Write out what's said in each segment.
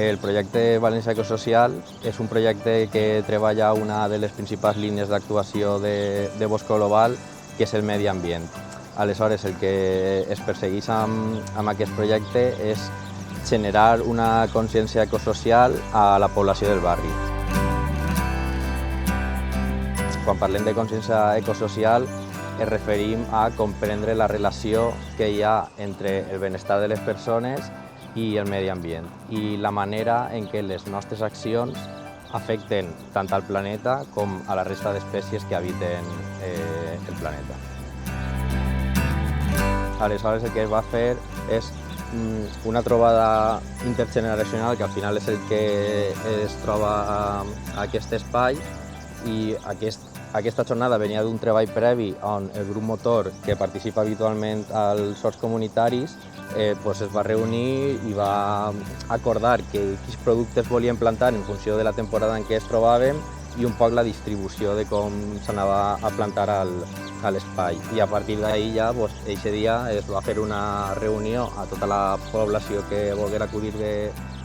El projecte València Ecosocial és un projecte que treballa una de les principals línies d'actuació de Bosco Global, que és el medi ambient. Aleshores, el que es persegueix amb aquest projecte és generar una consciència ecosocial a la població del barri. Quan parlem de consciència ecosocial, ens referim a comprendre la relació que hi ha entre el benestar de les persones i el medi ambient i la manera en què les nostres accions afecten tant al planeta com a la resta d'espècies que habiten el planeta. Aleshores, el que es va fer és una trobada intergeneracional, que al final és el que es troba a aquest espai, i aquesta jornada venia d'un treball previ on el grup motor, que participa habitualment als horts comunitaris, es va reunir i va acordar quins productes volien plantar en funció de la temporada en què es trobàvem i un poc la distribució de com s'anava a plantar a l'espai. I a partir d'ahir ja, aquest dia es va fer una reunió a tota la població que volguera acudir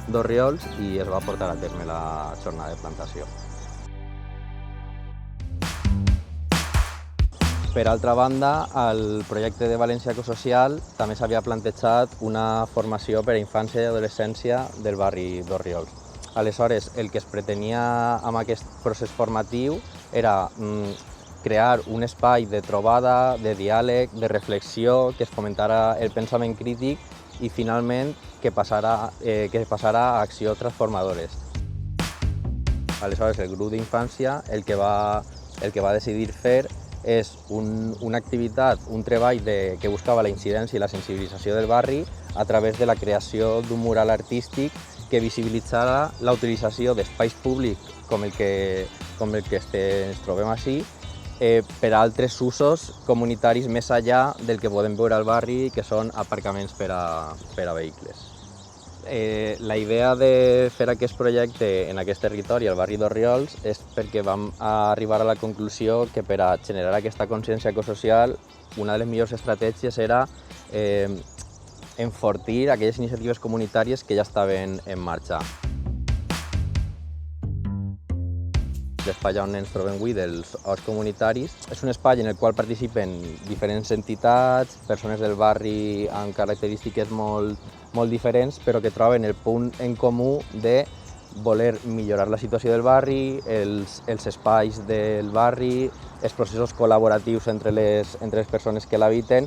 d'Orriols i es va portar a terme la jornada de plantació. Per altra banda, al projecte de València Ecosocial també s'havia plantejat una formació per a infància i adolescència del barri d'Orriols. Aleshores, el que es pretenia amb aquest procés formatiu era crear un espai de trobada, de diàleg, de reflexió, que es fomentara el pensament crític i finalment que passara a accions transformadores. Aleshores, el grup d'infància el que va decidir fer és una activitat, un treball que buscava la incidència i la sensibilització del barri a través de la creació d'un mural artístic que visibilitzara la utilització d'espais públics com el que ens trobem així per a altres usos comunitaris més enllà del que podem veure al barri, que són aparcaments per a vehicles. La idea de fer aquest projecte en aquest territori, al barri d'Orriols, és perquè vam arribar a la conclusió que per a generar aquesta consciència ecosocial una de les millors estratègies era enfortir aquelles iniciatives comunitàries que ja estaven en marxa. L'espai on ens trobem avui dels horts comunitaris és un espai en el qual participen diferents entitats, persones del barri amb característiques molt diferents, però que troben el punt en comú de voler millorar la situació del barri, els espais del barri, els processos col·laboratius entre les persones que l'habiten,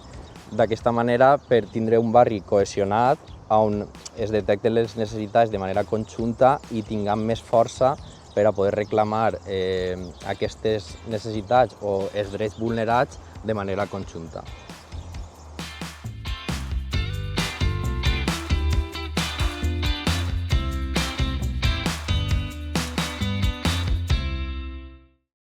d'aquesta manera per tindre un barri cohesionat on es detecten les necessitats de manera conjunta i tinguem més força per a poder reclamar aquestes necessitats o els drets vulnerats de manera conjunta.